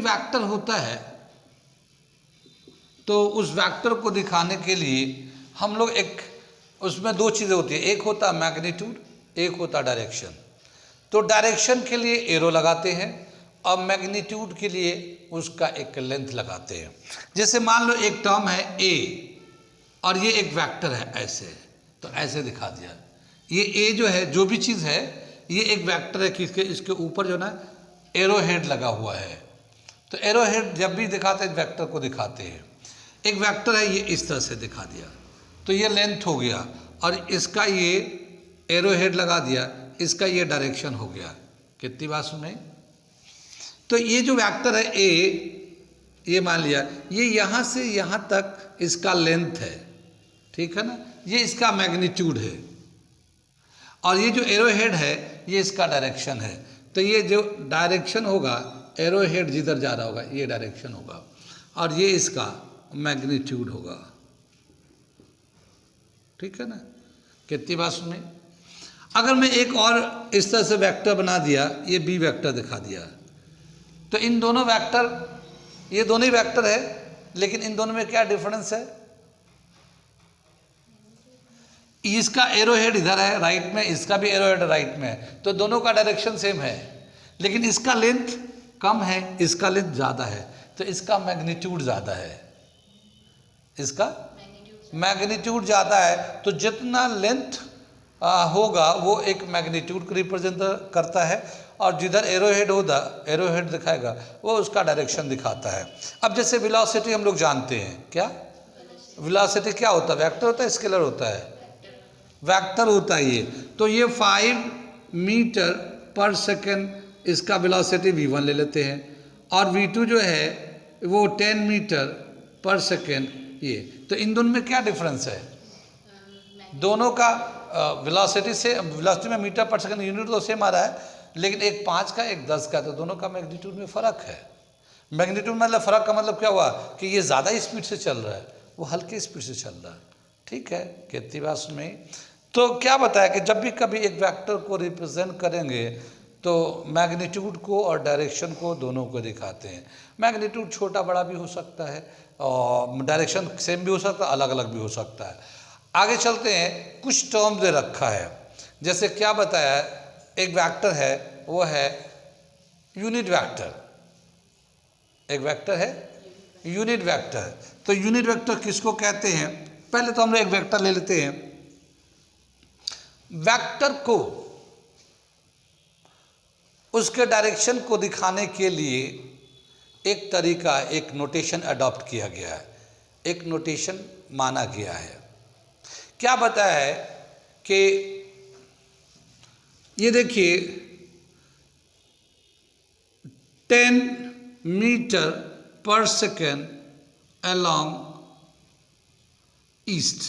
Vector होता है तो उस वेक्टर को दिखाने के लिए हम लोग उसमें दो चीज़ें होती है, एक होता है मैग्नीट्यूड, एक होता है डायरेक्शन। तो डायरेक्शन के लिए एरो लगाते हैं और मैग्नीट्यूड के लिए उसका एक लेंथ लगाते हैं। जैसे मान लो एक टर्म है ए और ये एक वेक्टर है ऐसे, तो ऐसे दिखा दिया। ये ए जो है, जो भी चीज़ है, ये एक वेक्टर है कि इसके ऊपर जो ना एरो हेड लगा हुआ है। तो एरो हेड जब भी दिखाते हैं वेक्टर को दिखाते हैं। एक वेक्टर है, ये इस तरह से दिखा दिया तो ये लेंथ हो गया, और इसका ये एरो हेड लगा दिया, इसका ये डायरेक्शन हो गया। कितनी बात सुने? तो ये जो वेक्टर है ए, ये मान लिया ये यहाँ से यहाँ तक इसका लेंथ है, ठीक है ना, ये इसका मैग्नीट्यूड है, और ये जो एरो हेड है ये इसका डायरेक्शन है। तो ये जो डायरेक्शन होगा, एरो हेड जिधर जा रहा होगा ये डायरेक्शन होगा, और ये इसका मैग्नीट्यूड होगा, ठीक है ना। कितनी बात सुनी? अगर मैं एक और इस तरह से वेक्टर बना दिया, ये बी वेक्टर दिखा दिया, तो इन दोनों वेक्टर, ये दोनों ही वेक्टर है, लेकिन इन दोनों में क्या डिफरेंस है? इसका एरो हेड इधर है राइट में, इसका भी एरो हेड राइट में है, तो दोनों का डायरेक्शन सेम है, लेकिन इसका लेंथ कम है, इसका लेंथ ज़्यादा है, तो इसका मैग्नीट्यूड ज़्यादा है, इसका मैग्नीट्यूड ज़्यादा है। तो जितना लेंथ होगा वो एक मैग्नीट्यूड को रिप्रेजेंट करता है, और जिधर एरो हेड दिखाएगा वो उसका डायरेक्शन दिखाता है। अब जैसे वेलोसिटी हम लोग जानते हैं, क्या वेलोसिटी क्या होता है? वेक्टर होता है, स्केलर होता है? वेक्टर होता है ये। तो ये 5 मीटर पर सेकेंड इसका वेलोसिटी v1 ले लेते हैं, और v2 जो है वो 10 मीटर पर सेकेंड ये। तो इन दोनों में क्या डिफरेंस है? दोनों का वेलोसिटी में मीटर पर सेकेंड यूनिट तो सेम आ रहा है, लेकिन एक 5 का एक 10 का, तो दोनों का मैग्नीट्यूड में फ़र्क है। मैग्नीट्यूड मतलब फ़र्क का मतलब क्या हुआ कि ये ज़्यादा स्पीड से चल रहा है, वो हल्के स्पीड से चल रहा है, ठीक है। कितनी बात में तो क्या बताया कि जब भी कभी एक वेक्टर को रिप्रेजेंट करेंगे तो मैग्नीट्यूड को और डायरेक्शन को दोनों को दिखाते हैं। मैग्नीट्यूड छोटा बड़ा भी हो सकता है, और डायरेक्शन सेम भी हो सकता है, अलग अलग भी हो सकता है। आगे चलते हैं, कुछ टर्म दे रखा है। जैसे क्या बताया, एक वेक्टर है वो है यूनिट वेक्टर, एक वेक्टर है यूनिट वेक्टर। तो यूनिट वेक्टर किसको कहते हैं? पहले तो हम लोग एक वेक्टर ले लेते हैं। वेक्टर को उसके डायरेक्शन को दिखाने के लिए एक तरीका, एक नोटेशन अडॉप्ट किया गया है, एक नोटेशन माना गया है। क्या बताया है कि ये देखिए 10 मीटर पर सेकेंड अलोंग ईस्ट,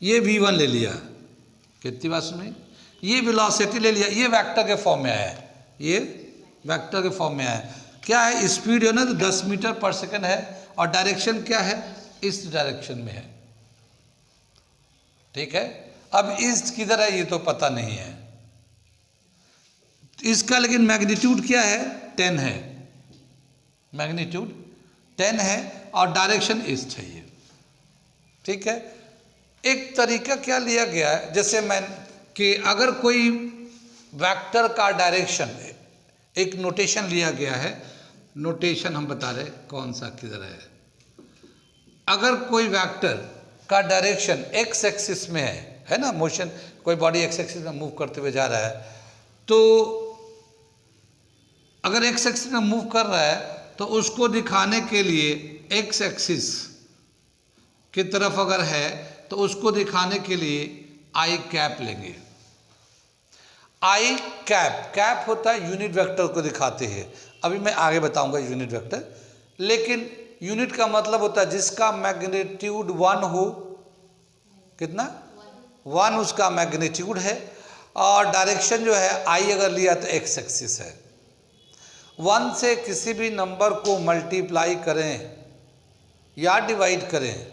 ये v1 ले लिया। कितनी बात सुनी? ये वेलोसिटी ले लिया, ये वेक्टर के फॉर्म में है, ये वेक्टर के फॉर्म में है। क्या है? स्पीड है ना, तो 10 मीटर पर सेकेंड है, और डायरेक्शन क्या है? इस डायरेक्शन में है, ठीक है। अब ईस्ट किधर है ये तो पता नहीं है इसका, लेकिन मैग्नीट्यूड क्या है? 10 है, मैग्नीट्यूड 10 है, और डायरेक्शन ईस्ट है ये, ठीक है। एक तरीका क्या लिया गया है, जैसे कि अगर कोई वेक्टर का डायरेक्शन, एक नोटेशन लिया गया है, नोटेशन हम बता रहे कौन सा किधर है। अगर कोई वेक्टर का डायरेक्शन एक्स एक्सिस में है ना, मोशन, कोई बॉडी एक्स एक्सिस में मूव करते हुए जा रहा है, तो अगर एक्स एक्सिस में मूव कर रहा है तो उसको दिखाने के लिए एक्स एक्सिस की तरफ अगर है तो उसको दिखाने के लिए आई कैप लेंगे। आई कैप होता है यूनिट वेक्टर को दिखाते हैं, अभी मैं आगे बताऊंगा यूनिट वेक्टर। लेकिन यूनिट का मतलब होता है जिसका मैग्नीट्यूड 1 हो, कितना? 1 उसका मैग्नीट्यूड है, और डायरेक्शन जो है आई अगर लिया तो एक्स एक्सिस है। 1 से किसी भी नंबर को मल्टीप्लाई करें या डिवाइड करें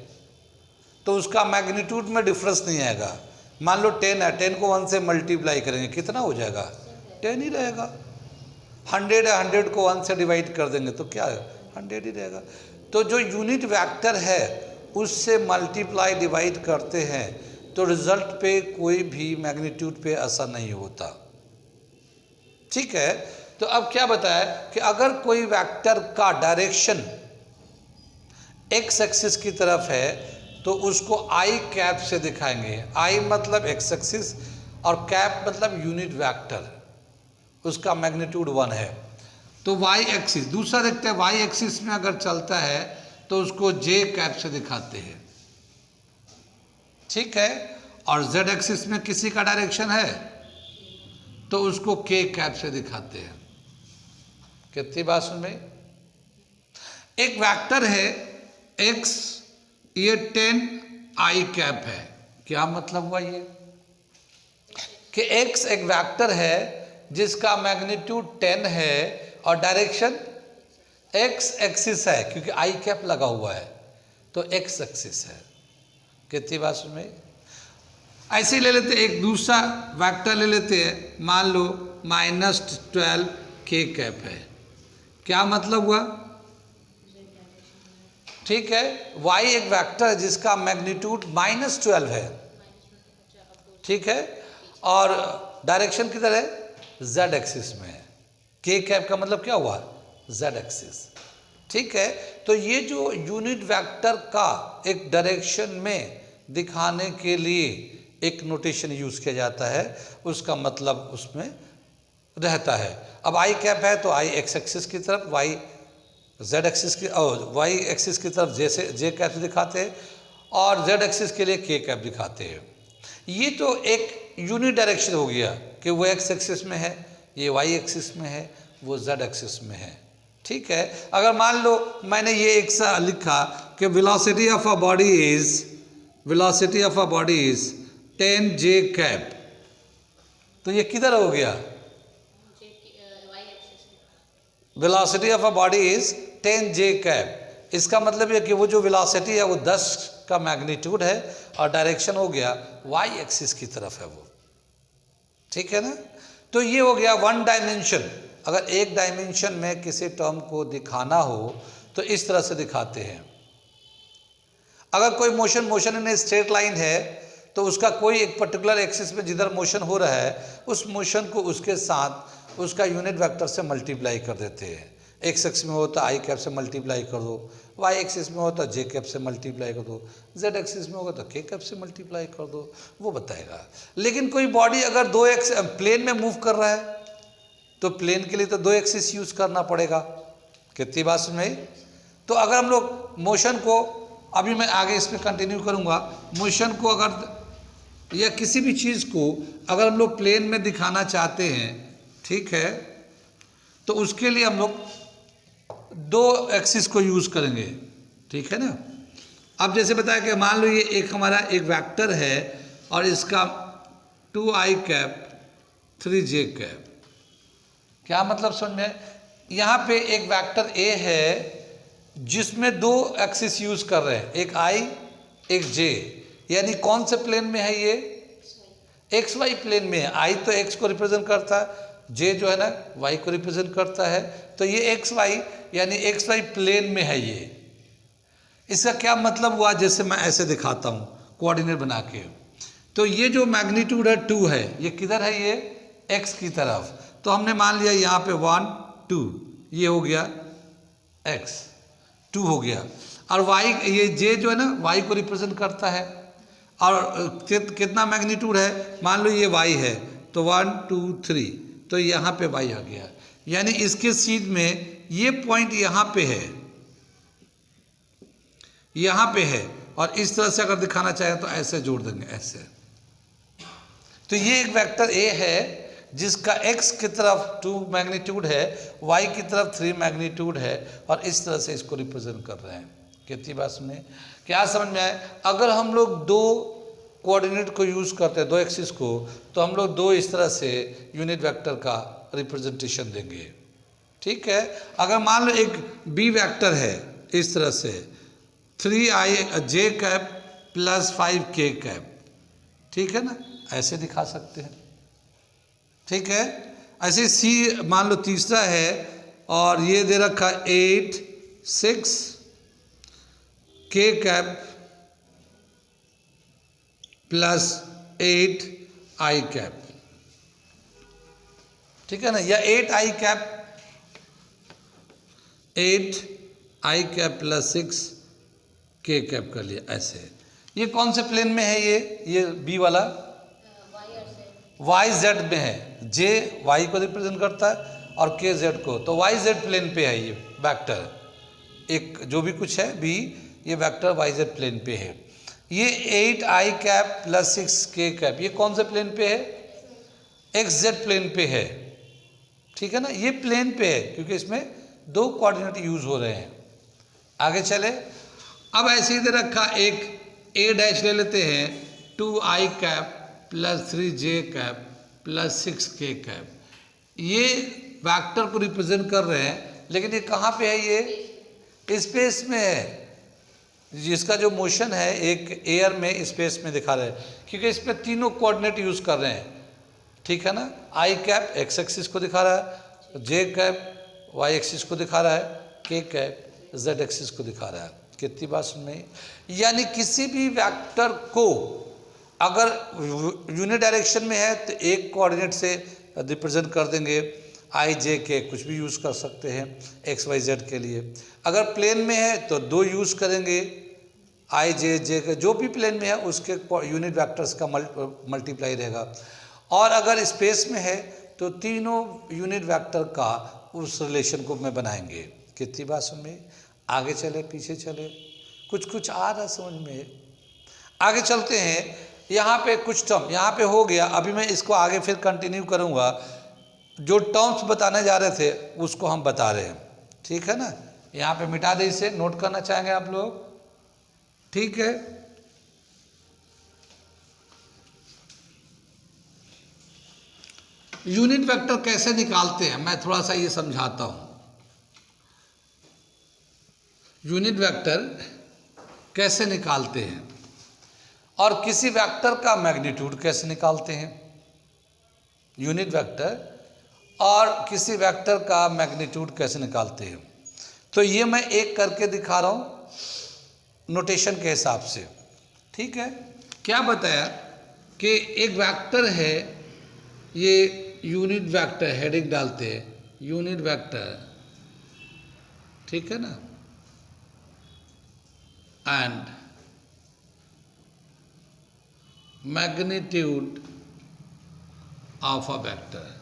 तो उसका मैग्नीट्यूड में डिफरेंस नहीं आएगा। मान लो 10 है, 10 को 1 से मल्टीप्लाई करेंगे कितना हो जाएगा? 10 ही रहेगा। 100 है, 100 को 1 से डिवाइड कर देंगे तो क्या है, 100 ही रहेगा। तो जो यूनिट वेक्टर है उससे मल्टीप्लाई डिवाइड करते हैं तो रिजल्ट पे कोई भी मैग्नीट्यूड पे असर नहीं होता। ठीक है, तो अब क्या बताया कि अगर कोई वेक्टर का डायरेक्शन एक्स एक्सिस की तरफ है तो उसको आई कैप से दिखाएंगे। आई मतलब एक्स एक्सिस और कैप मतलब यूनिट वेक्टर, उसका मैग्नीट्यूड 1 है। तो वाई एक्सिस, दूसरा देखते हैं वाई एक्सिस में अगर चलता है तो उसको जे कैप से दिखाते हैं। ठीक है, और जेड एक्सिस में किसी का डायरेक्शन है तो उसको के कैप से दिखाते हैं। कितनी बात सुन में, एक वेक्टर है एक्स, ये 10 आई कैप है। क्या मतलब हुआ ये कि एक्स एक वेक्टर है जिसका मैग्नीट्यूड 10 है और डायरेक्शन एक्स एक्सिस है, क्योंकि आई कैप लगा हुआ है तो एक्स एक्सिस है। कितनी बात सुन में, ऐसे ही ले लेते हैं, एक दूसरा वेक्टर ले लेते हैं, मान लो -12 के कैप है। क्या मतलब हुआ, ठीक है, y एक वेक्टर है जिसका मैग्नीट्यूड -12 है। ठीक है, और डायरेक्शन किधर है, z एक्सिस में है। के कैप का मतलब क्या हुआ, z एक्सिस। ठीक है, तो ये जो यूनिट वेक्टर का एक डायरेक्शन में दिखाने के लिए एक नोटेशन यूज किया जाता है, उसका मतलब उसमें रहता है। अब आई कैप है तो आई एक्स एक्सिस की तरफ, वाई जेड एक्सिस की और वाई एक्सिस की तरफ जे कैप से दिखाते हैं और जेड एक्सिस के लिए के कैप दिखाते हैं। ये तो एक यूनिट डायरेक्शन हो गया कि वो एक्स एक्सिस में है, ये वाई एक्सिस में है, वो जेड एक्सिस में है। ठीक है, अगर मान लो मैंने ये एक सा लिखा कि velocity of a body is 10 J cap, तो ये किधर हो गया, velocity of a body is 10 J cap. इसका मतलब ये कि वो जो वेलोसिटी है वो 10 का मैग्नीट्यूड है और डायरेक्शन हो गया वाई एक्सिस की तरफ है वो। ठीक है ना, तो ये हो गया वन डायमेंशन। अगर एक डायमेंशन में किसी टर्म को दिखाना हो तो इस तरह से दिखाते हैं। अगर कोई मोशन इन स्ट्रेट लाइन है तो उसका कोई एक पर्टिकुलर एक्सिस में जिधर मोशन हो रहा है उस मोशन को उसके साथ उसका यूनिट वेक्टर से मल्टीप्लाई कर देते हैं। एक्स एक्सिस में हो तो आई कैप से मल्टीप्लाई कर दो, वाई एक्सिस में हो तो जे कैप से मल्टीप्लाई कर दो, जेड एक्सिस में होगा तो के कैप से मल्टीप्लाई कर दो, वो बताएगा। लेकिन कोई बॉडी अगर दो प्लेन में मूव कर रहा है तो प्लेन के लिए तो 2 एक्सिस यूज करना पड़ेगा। कितनी बात सुनाई, तो अगर हम लोग मोशन को, अभी मैं आगे इस पर कंटिन्यू करूँगा, मोशन को अगर या किसी भी चीज़ को अगर हम लोग प्लेन में दिखाना चाहते हैं, ठीक है, तो उसके लिए हम लोग 2 एक्सिस को यूज़ करेंगे। ठीक है ना, अब जैसे बताया कि मान लो ये एक हमारा एक वेक्टर है और इसका 2i कैप 3j कैप। क्या मतलब समझ में, यहाँ पे एक वेक्टर a है जिसमें 2 एक्सिस यूज कर रहे हैं, एक i एक j, यानी कौन से प्लेन में है ये, एक्स वाई प्लेन में है। i तो x को रिप्रेजेंट करता है, j जो है ना y को रिप्रेजेंट करता है, तो ये एक्स वाई यानी एक्स वाई प्लेन में है ये। इसका क्या मतलब हुआ, जैसे मैं ऐसे दिखाता हूँ कोऑर्डिनेट बना के, तो ये जो मैग्नीट्यूड है 2 है, ये किधर है, ये x की तरफ। तो हमने मान लिया यहाँ पे 1 2, ये हो गया x 2 हो गया, और y ये j जो है ना y को रिप्रेजेंट करता है, और कितना मैग्नीट्यूड है, मान लो ये y है तो 1 2 3, तो यहाँ पे y आ गया, यानी इसके सीध में ये पॉइंट यहाँ पे है, यहाँ पे है, और इस तरह से अगर दिखाना चाहे तो ऐसे जोड़ देंगे ऐसे। तो ये एक वेक्टर a है जिसका x की तरफ 2 मैग्नीट्यूड है, y की तरफ 3 मैग्नीट्यूड है, और इस तरह से इसको रिप्रेजेंट कर रहे हैं। कितनी बात सुने, क्या समझ में आए। अगर हम लोग 2 कोऑर्डिनेट को यूज़ करते हैं, 2 एक्सिस को, तो हम लोग 2 इस तरह से यूनिट वेक्टर का रिप्रेजेंटेशन देंगे। ठीक है, अगर मान लो एक b वेक्टर है इस तरह से 3j cap plus 5k cap, ठीक है ना, ऐसे दिखा सकते हैं। ठीक है, ऐसे सी मान लो तीसरा है और ये दे रखा 8 6 के कैप प्लस 8 आई कैप, ठीक है ना, या 8 आई कैप प्लस 6 के कैप कर लिया ऐसे। ये कौन से प्लेन में है? ये बी वाला वाई जेड में है। जे वाई को रिप्रेजेंट करता है और के जेड को, तो वाई जेड प्लेन पे है ये वेक्टर। एक जो भी कुछ है बी, ये वेक्टर वाई जेड प्लेन पे है। ये 8 आई कैप प्लस 6 के कैप ये कौन से प्लेन पे है? एक्स जेड प्लेन पे है, ठीक है ना। ये प्लेन पे है क्योंकि इसमें 2 कोऑर्डिनेट यूज हो रहे हैं। आगे चले, अब ऐसे ही दे रखा एक ए डैश ले लेते हैं 2 आई कैप प्लस 3 जे कैप प्लस 6 के कैप। ये वेक्टर को रिप्रेजेंट कर रहे हैं, लेकिन ये कहाँ पे है? ये स्पेस में है। जिसका जो मोशन है एक एयर में स्पेस में दिखा रहे हैं, क्योंकि इसमें तीनों कोऑर्डिनेट यूज कर रहे हैं, ठीक है ना। आई कैप एक्स एक्सिस को दिखा रहा है, जे कैप वाई एक्सिस को दिखा रहा है, के कैप जेड एक्सिस को दिखा रहा है। कितनी बात सुन में, यानी किसी भी वेक्टर को अगर यूनिट डायरेक्शन में है तो एक कोऑर्डिनेट से रिप्रेजेंट कर देंगे, आई जे के कुछ भी यूज़ कर सकते हैं एक्स वाई जेड के लिए। अगर प्लेन में है तो 2 यूज़ करेंगे, आई जे जे के जो भी प्लेन में है उसके यूनिट वेक्टर्स का मल्टीप्लाई रहेगा। और अगर स्पेस में है तो तीनों यूनिट वेक्टर का उस रिलेशन को में बनाएंगे। कितनी बात समझ में? आगे चले पीछे चले, कुछ आ रहा समझ में। आगे चलते हैं, यहाँ पे कुछ टर्म यहाँ पे हो गया। अभी मैं इसको आगे फिर कंटिन्यू करूँगा। जो टर्म्स बताने जा रहे थे उसको हम बता रहे हैं, ठीक है ना। यहाँ पे मिटा दे, इसे नोट करना चाहेंगे आप लोग, ठीक है। यूनिट वेक्टर कैसे निकालते हैं मैं थोड़ा सा ये समझाता हूँ। यूनिट वेक्टर कैसे निकालते हैं और किसी वेक्टर का मैग्नीट्यूड कैसे निकालते हैं। यूनिट वेक्टर और किसी वेक्टर का मैग्नीट्यूड कैसे निकालते हैं, तो ये मैं एक करके दिखा रहा हूँ नोटेशन के हिसाब से, ठीक है। क्या बताया कि एक वेक्टर है, ये यूनिट वेक्टर हेडिंग डालते हैं यूनिट वेक्टर, ठीक है ना, and magnitude of a vector.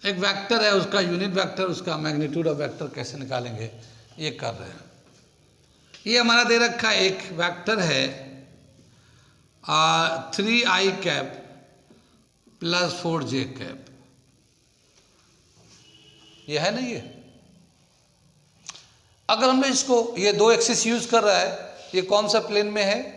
एक वेक्टर है, उसका यूनिट वेक्टर, उसका मैग्नीट्यूड ऑफ वेक्टर कैसे निकालेंगे ये कर रहे हैं। ये हमारा दे रखा एक वेक्टर है 3 आई कैप प्लस 4 जे कैप, ये है ना। ये अगर हमने इसको, ये 2 एक्सिस यूज कर रहा है, ये कौन सा प्लेन में है?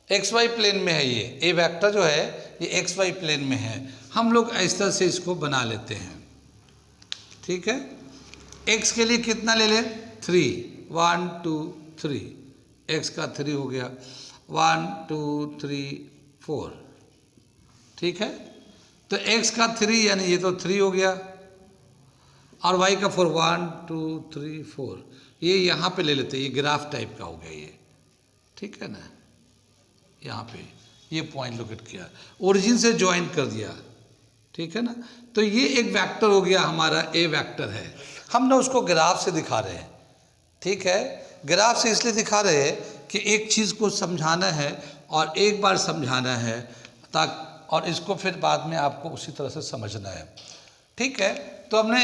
एक्स वाई प्लेन में है। ये वेक्टर जो है ये एक्स वाई प्लेन में है। हम लोग इस तरह से इसको बना लेते हैं, ठीक है। एक्स के लिए कितना ले लें? 3 1 2 3, एक्स का 3 हो गया, 1 2 3 4, ठीक है। तो एक्स का 3 यानी ये तो 3 हो गया, और वाई का 4 1 2 3 4, ये यहाँ पे ले लेते हैं। ये ग्राफ टाइप का हो गया ये, ठीक है ना। यहाँ पे ये पॉइंट लोकेट किया, ओरिजिन से ज्वाइन कर दिया, ठीक है ना। तो ये एक वेक्टर हो गया हमारा, ए वेक्टर है। हमने उसको ग्राफ से दिखा रहे हैं, ठीक है। ग्राफ से इसलिए दिखा रहे हैं कि एक चीज़ को समझाना है और एक बार समझाना है, ताकि और इसको फिर बाद में आपको उसी तरह से समझना है, ठीक है। तो हमने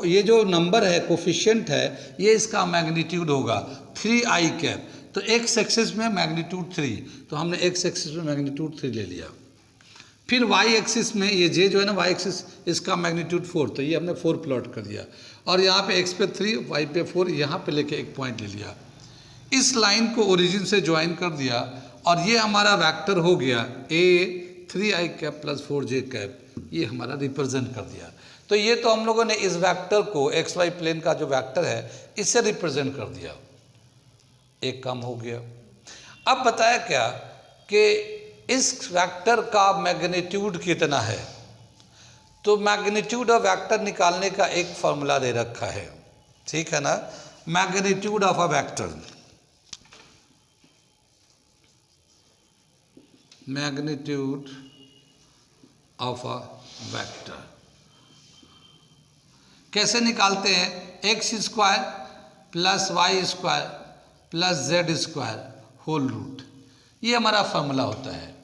ये जो नंबर है कोफिशिएंट है, ये इसका मैग्नीट्यूड होगा 3 आई कैप। तो एक्स एक्सिस में मैग्नीट्यूड 3, तो हमने एक्स एक्सिस में मैग्नीट्यूड 3 ले लिया। फिर वाई एक्सिस में ये जे जो है ना, वाई एक्सिस, इसका मैग्नीट्यूड 4, तो ये हमने 4 प्लॉट कर दिया। और यहाँ पे एक्स पे 3 वाई पे 4, यहाँ पे लेके एक पॉइंट ले लिया। इस लाइन को ओरिजिन से ज्वाइन कर दिया और ये हमारा वेक्टर हो गया ए 3 आई कैप प्लस 4 जे कैप, ये हमारा रिप्रेजेंट कर दिया। तो ये तो हम लोगों ने इस वेक्टर को एक्स वाई प्लेन का जो वेक्टर है इससे रिप्रेजेंट कर दिया, एक काम हो गया। अब बताया क्या कि इस वेक्टर का मैग्नीट्यूड कितना है। तो मैग्नीट्यूड ऑफ वेक्टर निकालने का एक फॉर्मूला दे रखा है, ठीक है ना। Magnitude of a vector, magnitude of a vector कैसे निकालते हैं, x square plus y square plus z square whole root, ये हमारा फॉर्मूला होता है।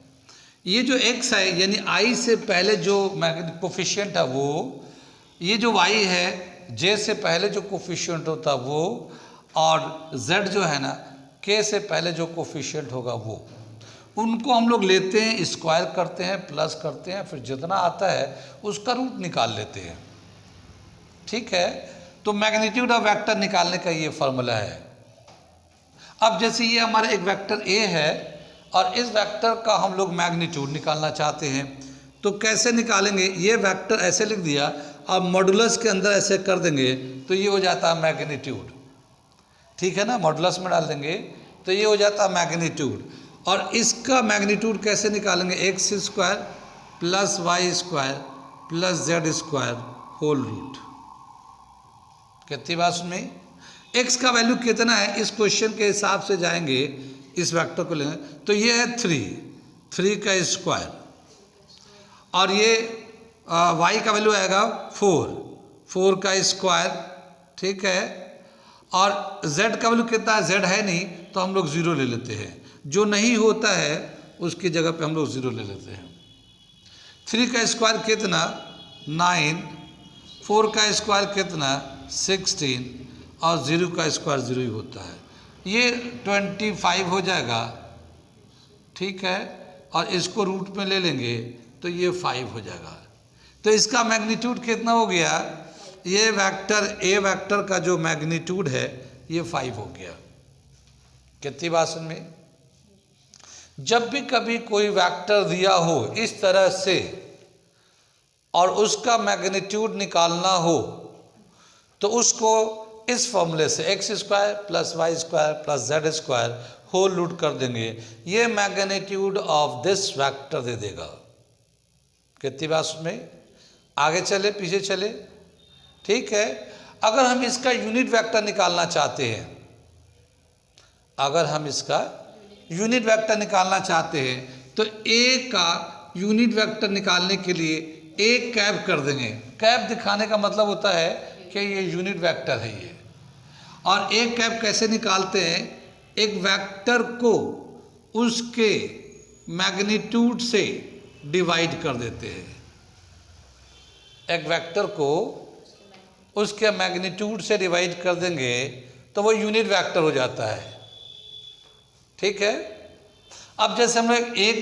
ये जो x है यानी i से पहले जो कोफिशिएंट है वो, ये जो y है j से पहले जो कोफिशिएंट होता है वो, और z जो है ना k से पहले जो कोफिशिएंट होगा वो, उनको हम लोग लेते हैं, स्क्वायर करते हैं, प्लस करते हैं, फिर जितना आता है उसका रूट निकाल लेते हैं, ठीक है। तो मैग्नीट्यूड ऑफ वेक्टर निकालने का ये फॉर्मूला है। अब जैसे ये हमारा एक वेक्टर a है और इस वेक्टर का हम लोग मैग्नीट्यूड निकालना चाहते हैं, तो कैसे निकालेंगे, ये वेक्टर ऐसे लिख दिया और मॉडुलस के अंदर ऐसे कर देंगे तो ये हो जाता है मैग्नीट्यूड, ठीक है ना। मॉडुलस में डाल देंगे तो ये हो जाता है मैग्नीट्यूड। और इसका मैग्नीट्यूड कैसे निकालेंगे, x square plus y square plus z square whole root. कितनी बात सुनी, एक्स का वैल्यू कितना है इस क्वेश्चन के हिसाब से जाएंगे, इस वेक्टर को लेंगे तो ये है 3 का स्क्वायर, और ये y का वैल्यू आएगा 4 का स्क्वायर, ठीक है। और z का वैल्यू कितना है, z है नहीं तो हम लोग 0 ले लेते हैं, जो नहीं होता है उसकी जगह पे हम लोग 0 ले लेते हैं। 3 का स्क्वायर कितना 9, 4 का स्क्वायर कितना 16, और 0 का स्क्वायर 0 ही होता है, ये 25 हो जाएगा, ठीक है। और इसको रूट में ले लेंगे तो ये 5 हो जाएगा। तो इसका मैग्नीट्यूड कितना हो गया, ये वेक्टर ए वेक्टर का जो मैग्नीट्यूड है ये 5 हो गया। कितनी बात सुन में, जब भी कभी कोई वेक्टर दिया हो इस तरह से और उसका मैग्नीट्यूड निकालना हो तो उसको इस फॉर्मूले से x square plus y square plus z square whole root कर देंगे, ये मैग्नीट्यूड ऑफ दिस वेक्टर दे देगा। कितनी बात में, आगे चले पीछे चले, ठीक है। अगर हम इसका यूनिट वेक्टर निकालना चाहते हैं, अगर हम इसका यूनिट वेक्टर निकालना चाहते हैं तो ए का यूनिट वेक्टर निकालने के लिए एक कैप कर देंगे। कैप दिखाने का मतलब होता है कि ये यूनिट वेक्टर है ये। और एक कैप कैसे निकालते हैं, एक वेक्टर को उसके मैग्नीट्यूड से डिवाइड कर देते हैं। एक वेक्टर को उसके मैग्नीट्यूड से डिवाइड कर देंगे तो वो यूनिट वेक्टर हो जाता है, ठीक है। अब जैसे हम लोग ए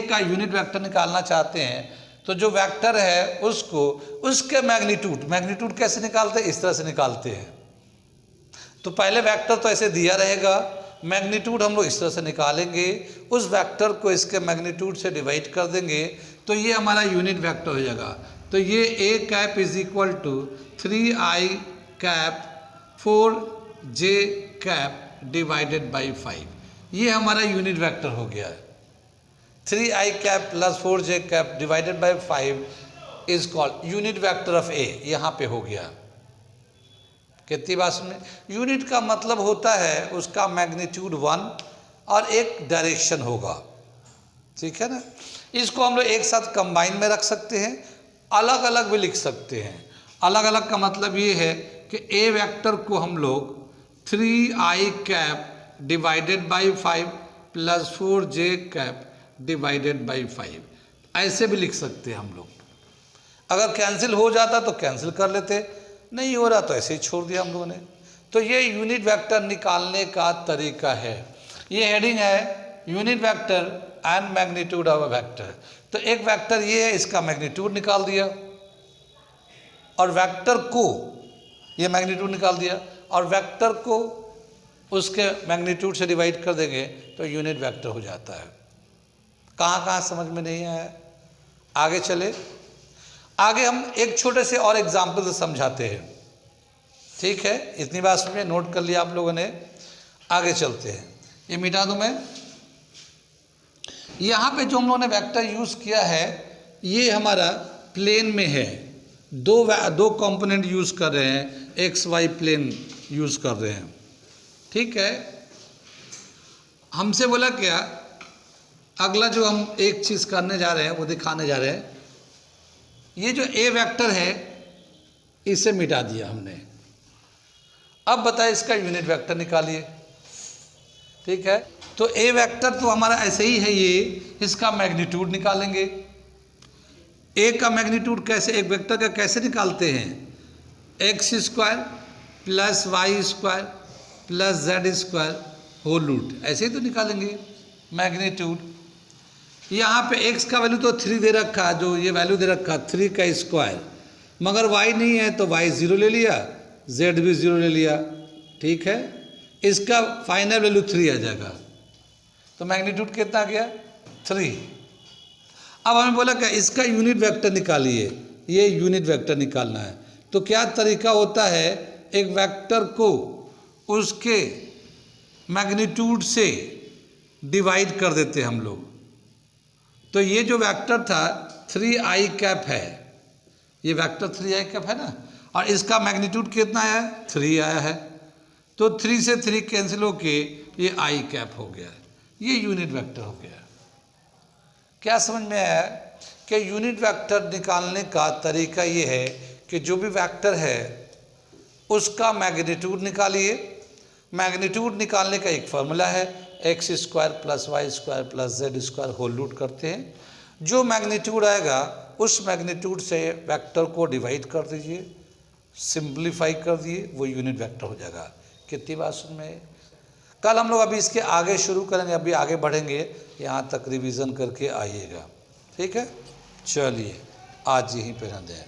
का यूनिट वेक्टर निकालना चाहते हैं तो जो वेक्टर है उसको उसके मैग्नीट्यूड कैसे निकालते हैं, इस तरह से निकालते हैं। तो पहले वेक्टर तो ऐसे दिया रहेगा, मैग्नीट्यूड हम लोग इस तरह से निकालेंगे, उस वेक्टर को इसके मैग्नीट्यूड से डिवाइड कर देंगे तो ये हमारा यूनिट वेक्टर हो जाएगा। तो ये A cap is equal to 3i cap 4j cap divided by 5, ये हमारा यूनिट वेक्टर हो गया है। 3i cap plus 4j cap divided by 5 is called unit vector of A, यहाँ पे हो गया। कितनी बात सुनिए, यूनिट का मतलब होता है उसका मैग्नीट्यूड 1 और एक डायरेक्शन होगा, ठीक है ना। इसको हम लोग एक साथ कंबाइन में रख सकते हैं, अलग अलग भी लिख सकते हैं। अलग अलग का मतलब ये है कि ए वेक्टर को हम लोग 3i cap divided by 5 plus 4j cap divided by 5 ऐसे भी लिख सकते हैं हम लोग। अगर कैंसिल हो जाता तो कैंसिल कर लेते, नहीं हो रहा तो ऐसे ही छोड़ दिया हम लोगों ने। तो ये यूनिट वेक्टर निकालने का तरीका है। ये हेडिंग है unit vector and magnitude of a vector. तो एक वेक्टर ये है, इसका मैग्नीट्यूड निकाल दिया और वेक्टर को ये मैग्नीट्यूड निकाल दिया और वेक्टर को उसके मैग्नीट्यूड से डिवाइड कर देंगे तो यूनिट वेक्टर हो जाता है। कहाँ कहाँ समझ में नहीं आया, आगे चले। आगे हम एक छोटे से और एग्जाम्पल से समझाते हैं, ठीक है। इतनी बात में नोट कर लिया आप लोगों ने, आगे चलते हैं। ये मिटा दूं मैं, यहाँ पे जो हम लोगों ने वेक्टर यूज़ किया है ये हमारा प्लेन में है, दो कंपोनेंट यूज़ कर रहे हैं, एक्स वाई प्लेन यूज़ कर रहे हैं, ठीक है। हमसे बोला क्या, अगला जो हम एक चीज़ करने जा रहे हैं वो दिखाने जा रहे हैं, ये जो ए वेक्टर है इसे मिटा दिया हमने। अब बताए इसका यूनिट वेक्टर निकालिए, ठीक है। तो ए वेक्टर तो हमारा ऐसे ही है, ये इसका मैग्नीट्यूड निकालेंगे। ए का मैग्नीट्यूड कैसे, एक वेक्टर का कैसे निकालते हैं, x square plus y square plus z square whole root, ऐसे ही तो निकालेंगे मैग्नीट्यूड। यहाँ पे x का वैल्यू तो 3 दे रखा है, जो ये वैल्यू दे रखा 3 का स्क्वायर, मगर y नहीं है तो y 0 ले लिया, z भी 0 ले लिया, ठीक है। इसका फाइनल वैल्यू 3 आ जाएगा, तो मैग्नीट्यूड कितना आ गया 3। अब हमें बोला क्या, इसका यूनिट वेक्टर निकालिए, ये यूनिट वेक्टर निकालना है। तो क्या तरीका होता है, एक वेक्टर को उसके मैग्नीट्यूड से डिवाइड कर देते हैं हम लोग। तो ये जो वेक्टर था 3i कैप है, ये वेक्टर 3i कैप है ना, और इसका मैग्नीट्यूड कितना आया है 3 आया है, तो 3 से 3 कैंसिल होके ये i कैप हो गया, ये यूनिट वेक्टर हो गया। क्या समझ में आया कि यूनिट वेक्टर निकालने का तरीका ये है कि जो भी वेक्टर है उसका मैग्नीट्यूड निकालिए। मैग्नीट्यूड निकालने का एक फार्मूला है, x square plus y square plus z square whole root करते हैं। जो मैग्नीट्यूड आएगा उस मैग्नीट्यूड से वेक्टर को डिवाइड कर दीजिए, सिंप्लीफाई कर दिए, वो यूनिट वेक्टर हो जाएगा। कितनी बात सुन में, कल हम लोग अभी इसके आगे शुरू करेंगे, अभी आगे बढ़ेंगे, यहाँ तक रिवीजन करके आइएगा, ठीक है। चलिए आज यहीं पे रहते हैं।